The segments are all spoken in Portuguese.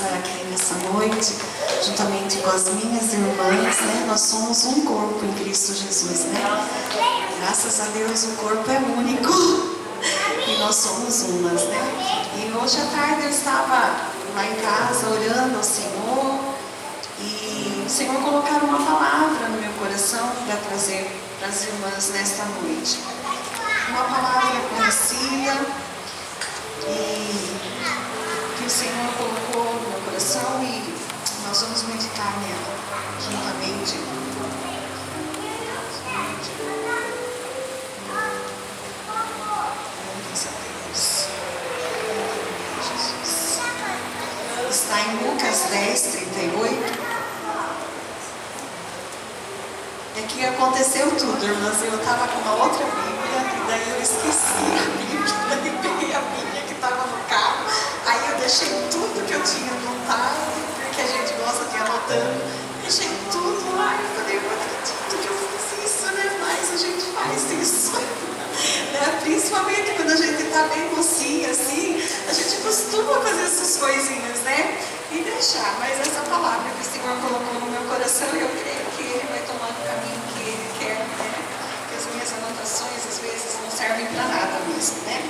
estar aqui nessa noite, juntamente com as minhas irmãs, né? Nós somos um corpo em Cristo Jesus, né? Graças a Deus o corpo é único e nós somos umas, né? E hoje à tarde eu estava lá em casa orando ao Senhor e o Senhor colocar uma palavra no meu coração para trazer para as irmãs nesta noite. Uma palavra conhecida e que o Senhor colocou no meu coração e nós vamos meditar nela juntamente. Glórias a Deus. Jesus. Está em Lucas 10, 38. E aqui aconteceu tudo, irmãs. Eu estava com uma outra Bíblia e daí eu esqueci a Bíblia. Daí peguei a Bíblia que estava no carro. Aí eu deixei tudo que eu tinha anotado, porque a gente gosta de ir anotando. Deixei tudo lá e falei, eu não acredito que eu fiz isso, né? Mas a gente faz isso. Né? Principalmente quando a gente está bem mocinha, assim, a gente costuma fazer essas coisinhas, né? E deixar. Mas essa palavra que o Senhor colocou no meu coração, eu creio que Ele vai tomar o caminho que Ele quer, né? Porque as minhas anotações, às vezes, não servem para nada mesmo, né?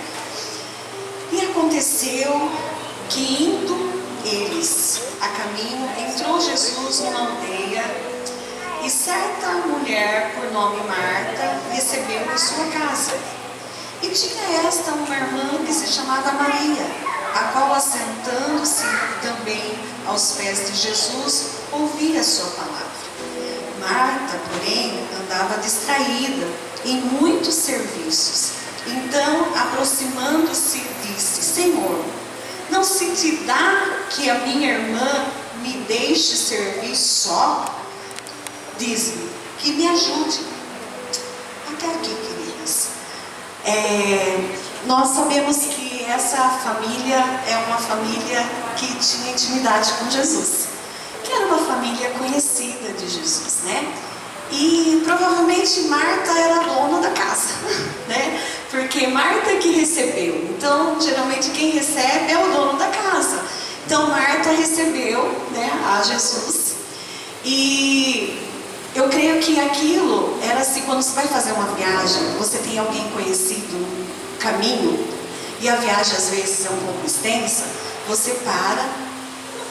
E aconteceu que, indo eles a caminho, entrou Jesus numa aldeia e certa mulher, por nome Marta, recebeu em sua casa. E tinha esta uma irmã que se chamava Maria, a qual, assentando-se também aos pés de Jesus, ouvia a sua palavra. Marta, porém, andava distraída em muitos serviços. Então, aproximando-se, disse: Senhor, não se te dá que a minha irmã me deixe servir só? Diz-me que me ajude. Até aqui, queridas. Nós sabemos que essa família é uma família que tinha intimidade com Jesus, que era uma família conhecida de Jesus, né? E provavelmente Marta era a dona da casa, né? Porque Marta que recebeu. Então, geralmente quem recebe é o dono da casa. Então, Marta recebeu, né, a Jesus. E eu creio que aquilo era assim, quando você vai fazer uma viagem, você tem alguém conhecido no caminho, e a viagem às vezes é um pouco extensa, você para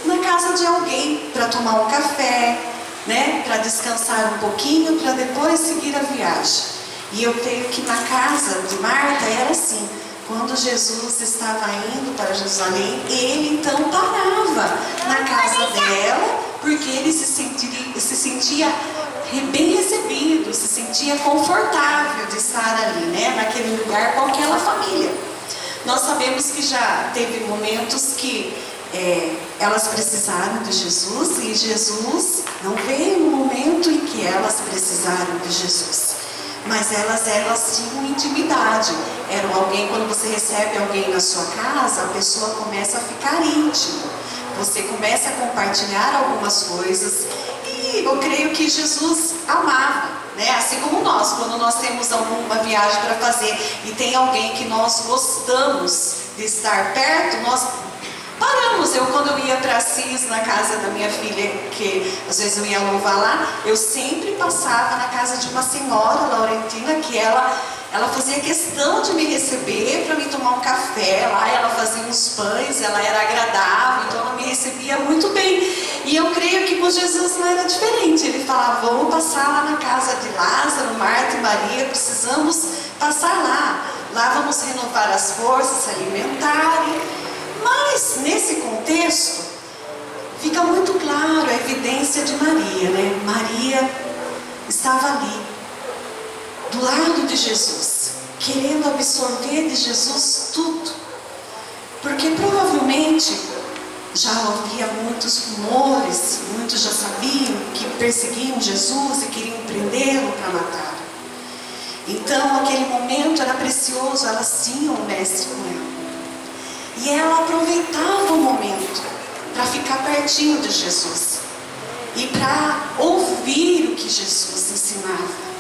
na casa de alguém para tomar um café, né, para descansar um pouquinho, para depois seguir a viagem. E eu creio que na casa de Marta era assim. Quando Jesus estava indo para Jerusalém, ele então parava na casa dela, porque ele se sentia bem recebido, se sentia confortável de estar ali, né, naquele lugar com aquela família. Nós sabemos que já teve momentos que elas precisaram de Jesus e Jesus não veio no momento em que elas precisaram de Jesus. Mas elas tinham intimidade. Era alguém, quando você recebe alguém na sua casa, a pessoa começa a ficar íntima. Você começa a compartilhar algumas coisas. E eu creio que Jesus amava, né? Assim como nós, quando nós temos alguma viagem para fazer e tem alguém que nós gostamos de estar perto, nós paramos. Quando eu ia para Assis, na casa da minha filha, que às vezes eu ia louvar lá, eu sempre passava na casa de uma senhora laurentina, que ela fazia questão de me receber para me tomar um café lá. Ela fazia uns pães, ela era agradável, então ela me recebia muito bem. E eu creio que com Jesus não era diferente. Ele falava: vamos passar lá na casa de Lázaro, Marta e Maria, precisamos passar lá. Lá vamos renovar as forças, se alimentar. Mas nesse contexto fica muito claro a evidência de Maria, né? Maria estava ali, do lado de Jesus, querendo absorver de Jesus tudo, porque provavelmente já havia muitos rumores, muitos já sabiam que perseguiam Jesus e queriam prendê-lo para matar. Então aquele momento era precioso, elas tinham o mestre com ela. E ela aproveitava o momento para ficar pertinho de Jesus e para ouvir o que Jesus ensinava.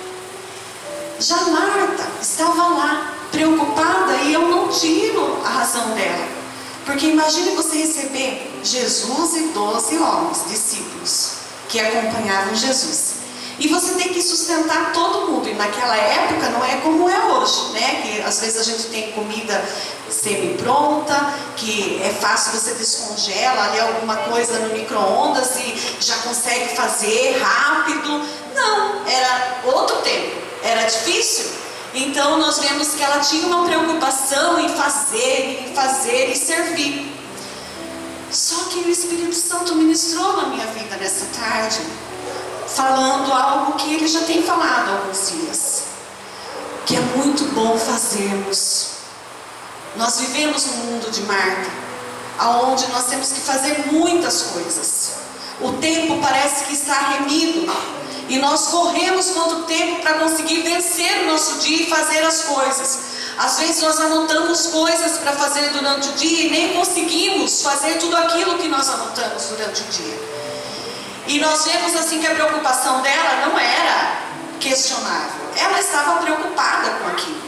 Já Marta estava lá, preocupada, e eu não tiro a razão dela, Porque imagine você receber Jesus e 12 homens, discípulos, que acompanhavam Jesus. E você tem que sustentar todo mundo. E naquela época não é como é hoje, né? Que às vezes a gente tem comida semi-pronta, que é fácil, você descongela ali alguma coisa no micro-ondas e já consegue fazer rápido. Não, era outro tempo, era difícil. Então nós vemos que ela tinha uma preocupação em fazer e servir. Só que o Espírito Santo ministrou na minha vida nessa tarde, falando algo que ele já tem falado há alguns dias, que é muito bom fazermos. Nós vivemos num mundo de Marta, onde nós temos que fazer muitas coisas. O tempo parece que está remido, e nós corremos contra o tempo para conseguir vencer o nosso dia e fazer as coisas. Às vezes nós anotamos coisas para fazer durante o dia e nem conseguimos fazer tudo aquilo que nós anotamos durante o dia. E nós vemos assim que a preocupação dela não era questionável. Ela estava preocupada com aquilo.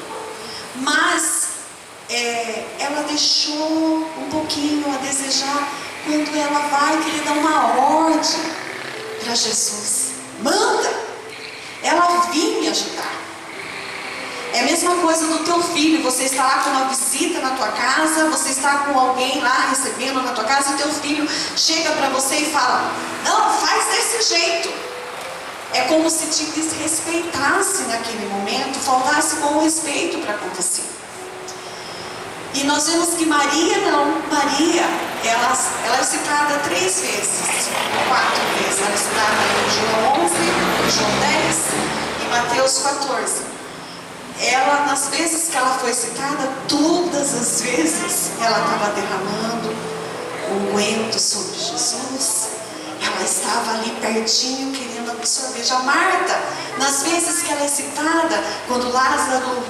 Mas ela deixou um pouquinho a desejar quando ela vai querer dar uma ordem para Jesus. Manda! Ela vinha ajudar. É a mesma coisa do teu filho. Você está lá com uma visita na tua casa, você está com alguém lá recebendo na tua casa, e teu filho chega para você e fala: não, faz desse jeito. É como se te desrespeitasse naquele momento, faltasse com respeito para com você. E nós vemos que Maria não. Maria, ela é citada 3 vezes, 4 vezes. Ela é citada em João 11, João 10 e Mateus 14. Ela, nas vezes que ela foi citada, todas as vezes ela estava derramando unguento sobre Jesus. Ela estava ali pertinho, querendo absorver. Já Marta, nas vezes que ela é citada, quando Lázaro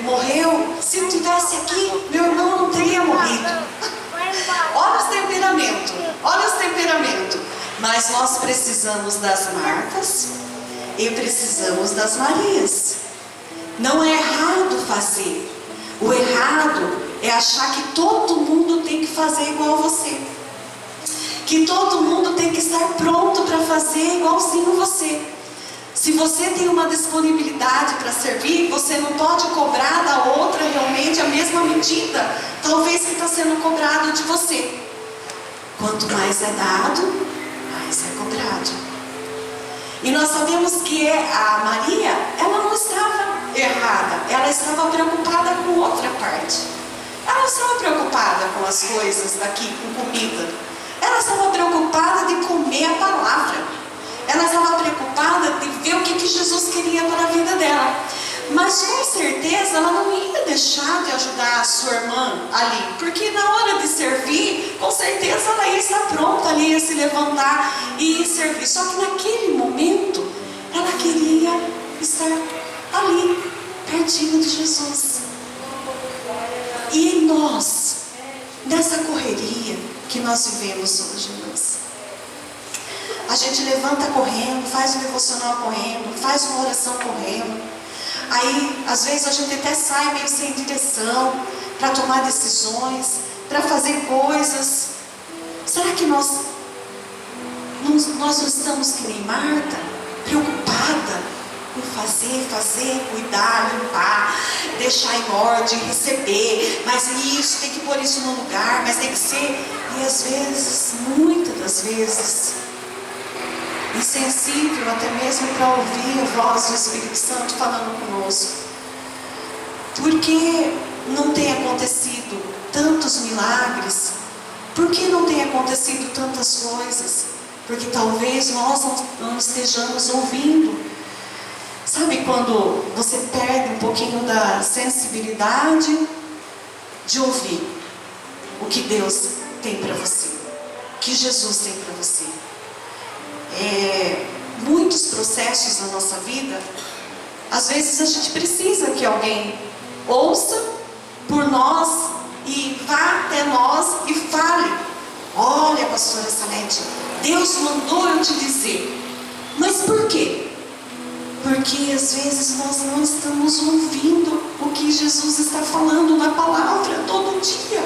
morreu, se eu estivesse aqui, meu irmão não teria morrido. Olha os temperamentos. Mas nós precisamos das Martas e precisamos das Marias. Não é errado fazer. O errado é achar que todo mundo tem que fazer igual a você. Que todo mundo tem que estar pronto para fazer igualzinho você. Se você tem uma disponibilidade para servir, você não pode cobrar da outra realmente a mesma medida, talvez que está sendo cobrado de você. Quanto mais é dado, mais é cobrado. E nós sabemos que a Maria, ela não estava errada, ela estava preocupada com outra parte. Ela não estava preocupada com as coisas daqui, com comida. Ela estava preocupada de comer a palavra. Ela estava preocupada de ver o que Jesus queria para a vida dela. Mas com certeza ela não ia deixar de ajudar a sua irmã ali, porque na hora de servir, com certeza ela ia estar pronta ali, ia se levantar e ia servir. Só que naquele momento, ela queria estar ali, pertinho de Jesus. E nós, nessa correria que nós vivemos hoje, irmãos, a gente levanta correndo, faz um devocional correndo, faz uma oração correndo. Aí, às vezes, a gente até sai meio sem direção para tomar decisões, para fazer coisas. Será que nós não estamos que nem Marta, preocupada em fazer, cuidar, limpar, deixar em ordem, receber, mas isso, tem que pôr isso no lugar, mas tem que ser, e às vezes, muitas das vezes, insensível até mesmo para ouvir a voz do Espírito Santo falando conosco. Porque não tem acontecido tantos milagres? Por que não tem acontecido tantas coisas? Porque talvez nós não estejamos ouvindo. Sabe quando você perde um pouquinho da sensibilidade de ouvir o que Deus tem para você, o que Jesus tem para você? Muitos processos na nossa vida, às vezes a gente precisa que alguém ouça por nós e vá até nós e fale: olha, pastora Salete, Deus mandou eu te dizer. Mas por quê? Porque às vezes nós não estamos ouvindo o que Jesus está falando na palavra todo dia.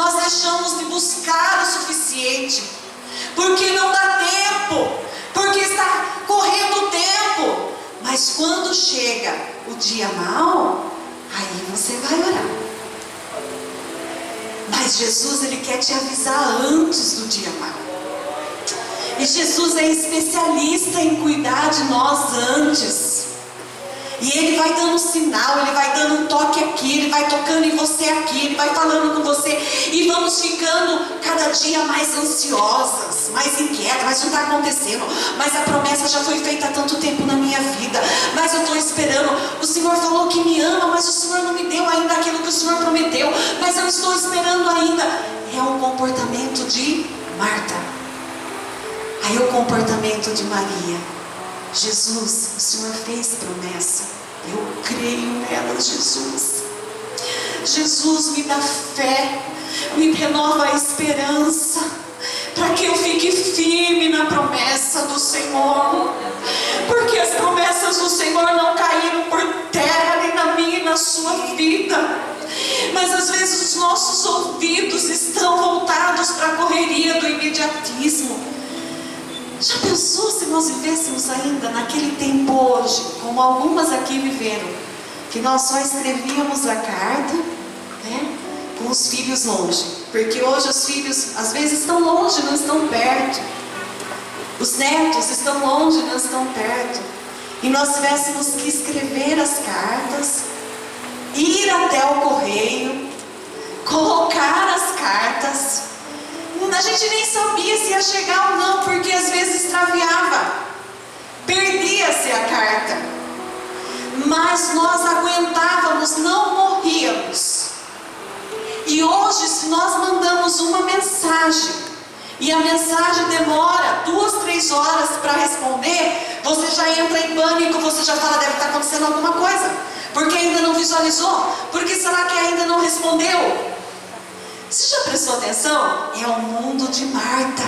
nós deixamos de buscar o suficiente, porque não dá tempo, porque está correndo o tempo. Mas quando chega o dia mau, aí você vai orar. Mas Jesus, Ele quer te avisar antes do dia mau. E Jesus é especialista em cuidar de nós antes. E Ele vai dando um sinal, Ele vai dando um toque aqui, Ele vai tocando em você aqui, Ele vai falando com você. E vamos ficando cada dia mais ansiosas, mais inquietas. Mas não está acontecendo. Mas a promessa já foi feita há tanto tempo na minha vida. Mas eu estou esperando. O Senhor falou que me ama, mas o Senhor não me deu ainda aquilo que o Senhor prometeu. Mas eu estou esperando ainda. É um comportamento de Marta. Aí o comportamento de Maria. Jesus, o Senhor fez promessa. Eu creio nela, Jesus. Jesus, me dá fé, me renova a esperança, para que eu fique firme na promessa do Senhor. Porque as promessas do Senhor não caíram por terra, nem na minha e na sua vida. Mas às vezes os nossos ouvidos estão voltados para a correria do imediatismo. Já pensou se nós vivêssemos ainda naquele tempo hoje, como algumas aqui viveram, que nós só escrevíamos a carta, né, com os filhos longe? Porque hoje os filhos às vezes estão longe, não estão perto. Os netos estão longe, não estão perto. E nós tivéssemos que escrever as cartas, ir até o correio, colocar as cartas. A gente nem sabia se ia chegar ou não, porque às vezes extraviava, perdia-se a carta. Mas nós aguentávamos, não morríamos. E hoje, se nós mandamos uma mensagem, e a mensagem demora 2, 3 horas para responder, você já entra em pânico, você já fala, deve estar acontecendo alguma coisa, porque ainda não visualizou, porque será que ainda não respondeu? Você já prestou atenção? É o mundo de Marta,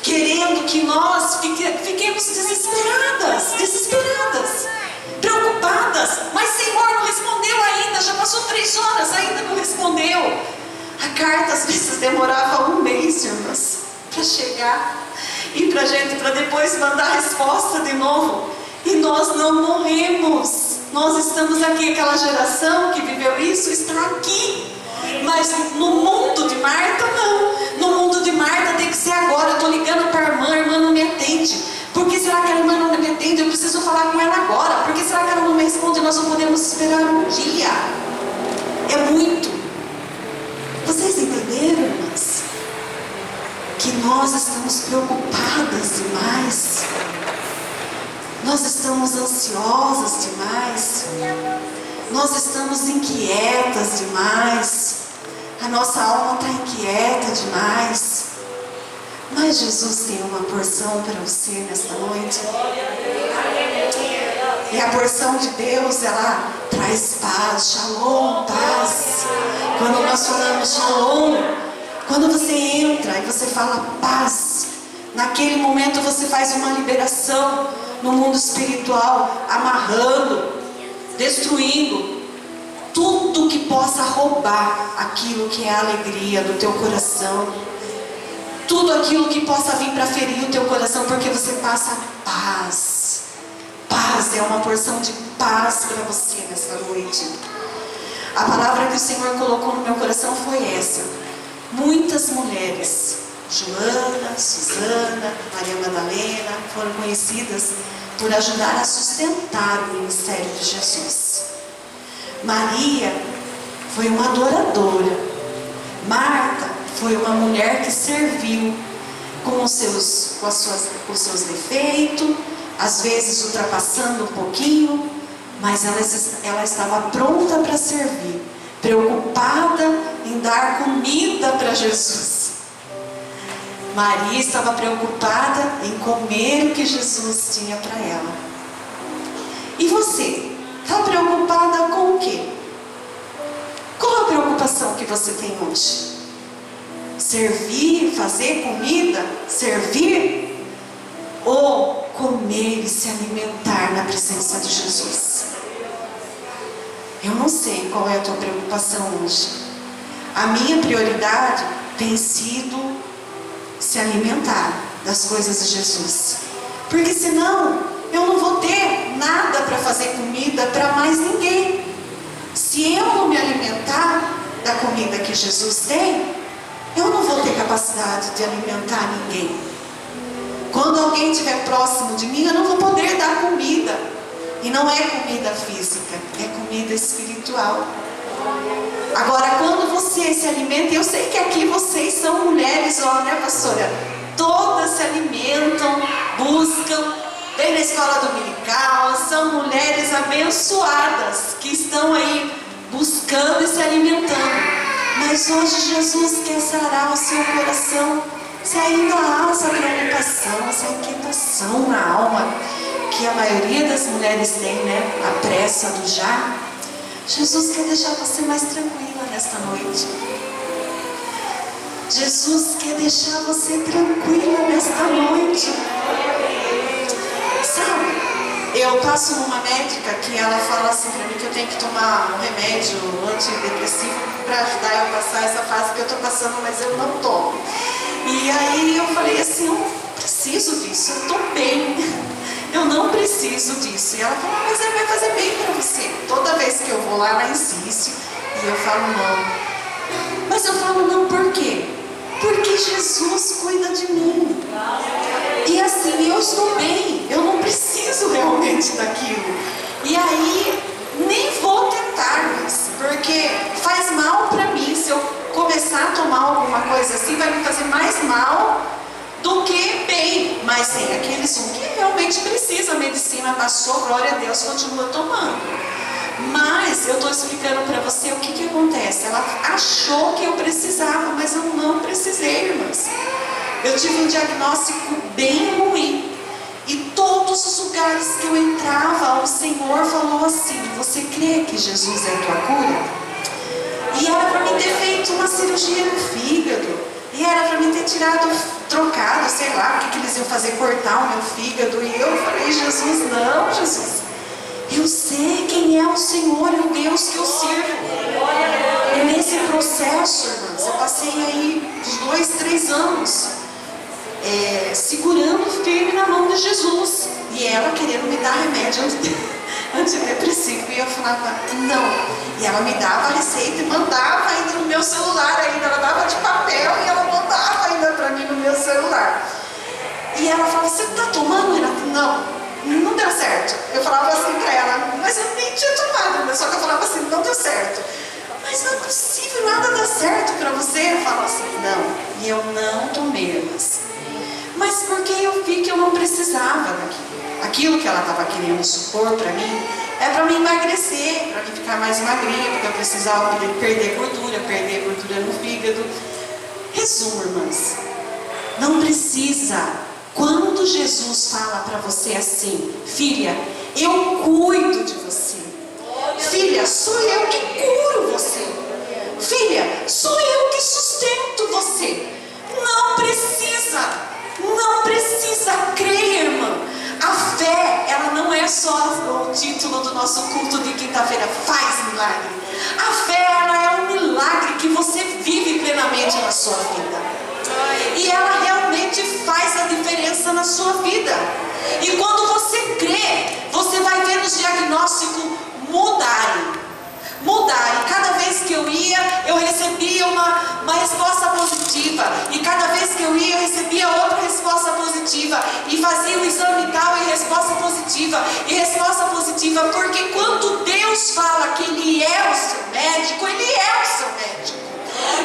querendo que nós fiquemos desesperadas, preocupadas. Mas Senhor, não respondeu ainda, já passou 3 horas, ainda não respondeu. A carta às vezes demorava 1 mês, irmãs, para chegar, e para depois mandar a resposta de novo. E nós não morremos, nós estamos aqui, aquela geração que viveu isso está aqui. Mas no mundo de Marta, não. No mundo de Marta tem que ser agora. Eu estou ligando para a irmã não me atende. Por que será que a irmã não me atende? Eu preciso falar com ela agora. Por que será que ela não me responde? Nós não podemos esperar um dia. É muito. Vocês entenderam, irmãs? Que nós estamos preocupadas demais. Nós estamos ansiosas demais. Nós estamos inquietas demais. A nossa alma está inquieta demais. Mas Jesus tem uma porção para você nesta noite. E a porção de Deus, ela traz paz, shalom, paz. Quando nós falamos shalom, quando você entra e você fala paz, naquele momento você faz uma liberação no mundo espiritual, amarrando, destruindo tudo que possa roubar aquilo que é a alegria do teu coração, tudo aquilo que possa vir para ferir o teu coração, porque você passa paz. Paz é uma porção de paz para você nesta noite. A palavra que o Senhor colocou no meu coração foi essa. Muitas mulheres, Joana, Susana, Maria Madalena, foram conhecidas por ajudar a sustentar o ministério de Jesus. Maria foi uma adoradora. Marta foi uma mulher que serviu com os seus defeitos, às vezes ultrapassando um pouquinho, mas ela estava pronta para servir, preocupada em dar comida para Jesus. Maria estava preocupada em comer o que Jesus tinha para ela. E você? Está preocupada com o quê? Qual a preocupação que você tem hoje? Servir, fazer comida, servir? Ou comer e se alimentar na presença de Jesus? Eu não sei qual é a tua preocupação hoje. a minha prioridade tem sido se alimentar das coisas de Jesus. Porque senão eu não vou ter nada para fazer comida para mais ninguém. Se eu não me alimentar da comida que Jesus tem, eu não vou ter capacidade de alimentar ninguém. Quando alguém estiver próximo de mim, eu não vou poder dar comida. E não é comida física, é comida espiritual. Agora, quando você se alimenta, eu sei que aqui vocês são mulheres, ó, né, pastora? Todas se alimentam, buscam, vem na escola dominical, são mulheres abençoadas que estão aí buscando e se alimentando. Mas hoje Jesus quer sarar o seu coração. Se ainda há essa preocupação, essa inquietação na alma, que a maioria das mulheres tem, né? A pressa do já. Jesus quer deixar você mais tranquila nesta noite. Jesus quer deixar você tranquila nesta noite. Sabe, eu passo numa médica que ela fala assim pra mim que eu tenho que tomar um remédio antidepressivo para ajudar eu a passar essa fase que eu estou passando, mas eu não tomo. E aí eu falei assim, eu não preciso disso, eu estou bem, eu não preciso disso. E ela falou, mas ele vai fazer bem para você. Toda vez que eu vou lá, ela insiste, e eu falo não. Mas eu falo não por quê? Porque Jesus cuida de mim. E assim, eu estou bem, eu não preciso realmente daquilo. E aí, nem vou tentar mais, porque faz mal para mim. Se eu começar a tomar alguma coisa assim, vai me fazer mais mal do que bem. Mas tem aqueles que realmente precisa, a medicina passou, glória a Deus, continua tomando. Mas eu estou explicando para você o que acontece. Ela achou que eu precisava, mas eu não precisei, irmãs. Eu tive um diagnóstico bem ruim. E todos os lugares que eu entrava, o Senhor falou assim, você crê que Jesus é a tua cura? E era para mim ter feito uma cirurgia no fígado. E era para mim ter trocado, sei lá, o que eles iam fazer, cortar o meu fígado. E eu falei, Jesus, não, Jesus. Eu sei quem é o Senhor, é o Deus que eu sirvo. E nesse processo, irmãs, eu passei aí uns 2, 3 anos segurando firme na mão de Jesus. E ela querendo me dar remédio antidepressivo. E eu falava, não. E ela me dava a receita e mandava ainda no meu celular ainda. Ela dava de papel e ela mandava ainda para mim no meu celular. E ela falava, você está tomando, Renata? Não deu certo. Eu falava assim para ela, mas eu nem tinha tomado, só que eu falava assim, não deu certo. Mas não é possível, nada dá certo para você. Eu falava assim, não. E eu não tomei, mas porque eu vi que eu não precisava daquilo. Aquilo que ela estava querendo supor para mim é para me emagrecer, para me ficar mais magrinha, porque eu precisava perder gordura no fígado. Resumo, irmãs, não precisa. Quando Jesus fala para você assim, filha, eu cuido de você. Filha, sou eu que curo você. Filha, sou eu que sustento você. Não precisa crer, irmã. A fé, ela não é só o título do nosso culto de quinta-feira, faz milagre. A fé, ela é um milagre que você vive plenamente na sua vida. E ela realmente faz a diferença na sua vida. E quando você crê, você vai ver os diagnósticos mudarem. E cada vez que eu ia, eu recebia uma resposta positiva. E cada vez que eu ia, eu recebia outra resposta positiva. E fazia o exame tal e resposta positiva. E resposta positiva. Porque quando Deus fala que Ele é o seu médico, Ele é o seu médico.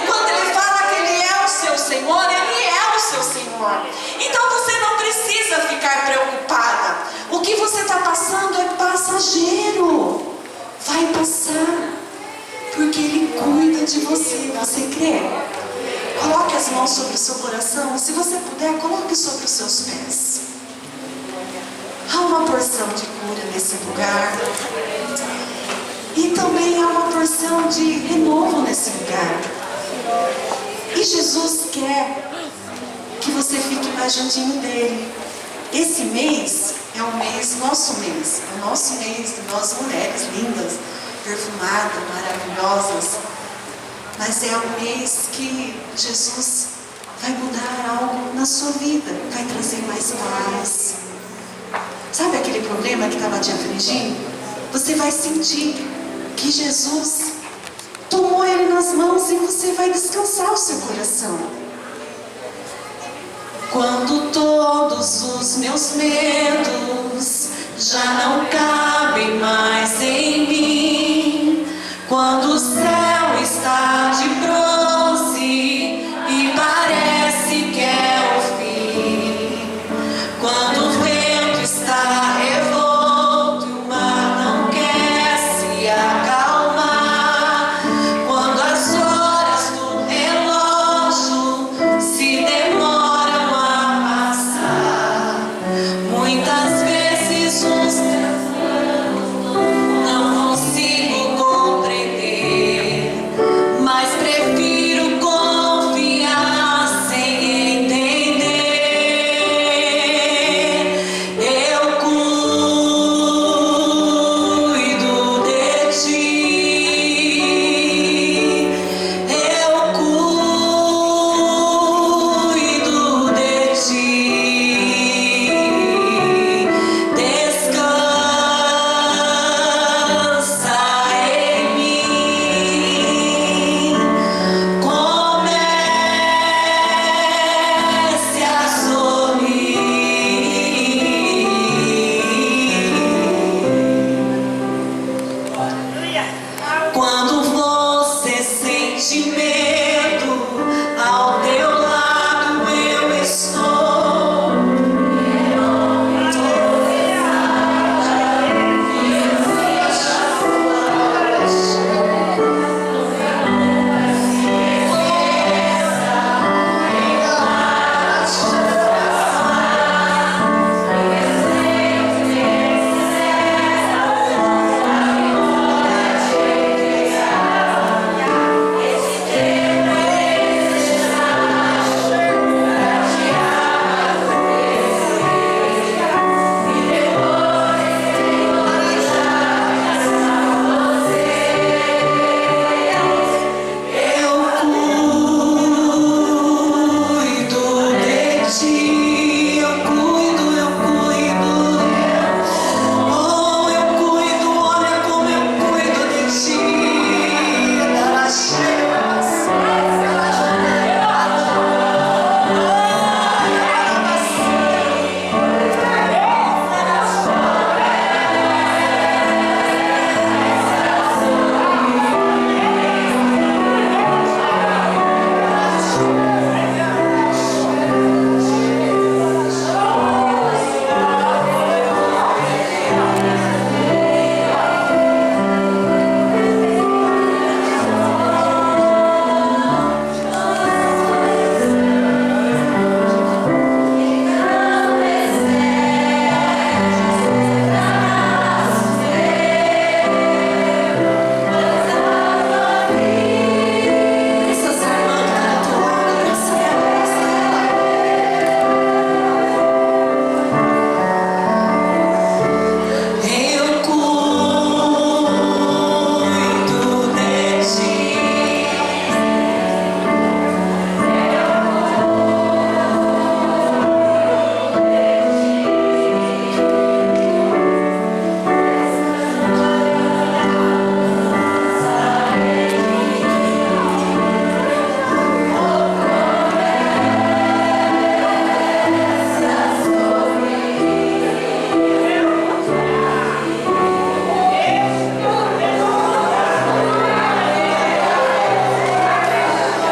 Quando Ele fala que Ele é o seu Senhor, Ele é o seu Senhor. Então você não precisa ficar preocupada. O que você está passando é passageiro. Vai passar, porque Ele cuida de você. Você crê? Coloque as mãos sobre o seu coração. Se você puder, coloque sobre os seus pés. Há uma porção de cura nesse lugar. E também há uma porção de renovo nesse lugar. E Jesus quer que você fique mais juntinho dEle. Esse mês é o mês, nosso mês. É o nosso mês de nós mulheres lindas, perfumadas, maravilhosas. mas é um mês que Jesus vai mudar algo na sua vida, vai trazer mais paz. Sabe aquele problema que estava te afligindo? Você vai sentir que Jesus tomou ele nas mãos e você vai descansar o seu coração. Quando todos os meus medos já não cabem mais em mim, quando o céu está de bronze e parece que é o fim, quando o vento está revolto e o mar não quer se acalmar, quando as horas do relógio se demoram a passar, muitas vezes os não consigo compreender, mas prefiro confiar sem entender. Eu cuido de ti, eu cuido de ti. Descansa em mim, comece a sorrir. Quando você sente medo, ao teu lado eu estou. Eu cuido de ti, eu cuido. Oh, eu cuido, olha como eu cuido de ti. Eu cuido de ti.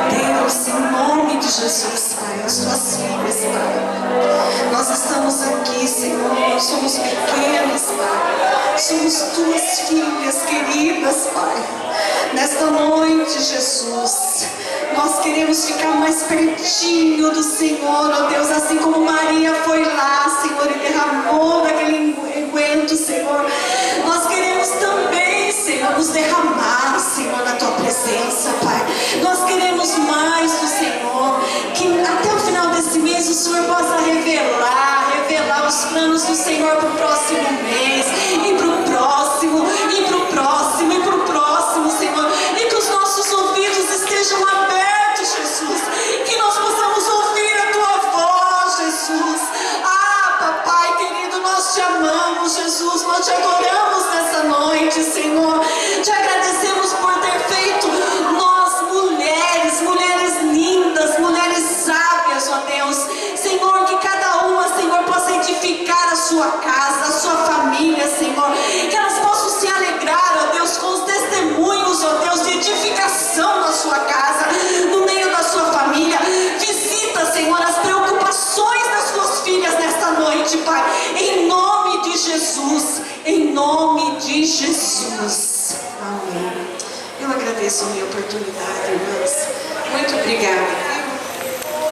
Deus, em nome de Jesus, Pai, as tuas filhas, Pai. Nós estamos aqui, Senhor, somos pequenas, Pai. Somos tuas filhas queridas, Pai. Nesta noite, Jesus, nós queremos ficar mais pertinho do Senhor, ó Deus, assim como Maria foi lá, Senhor, e derramou daquele unguento, Senhor. Nós queremos também, Senhor, nos derramar, Senhor, na tua presença, Pai. Nós queremos mais do Senhor, que até o final desse mês o Senhor possa revelar os planos do Senhor para o próximo mês, e para o próximo, Senhor, e que os nossos ouvidos estejam Jesus. Amém. Eu agradeço a minha oportunidade, irmãs. Muito obrigada.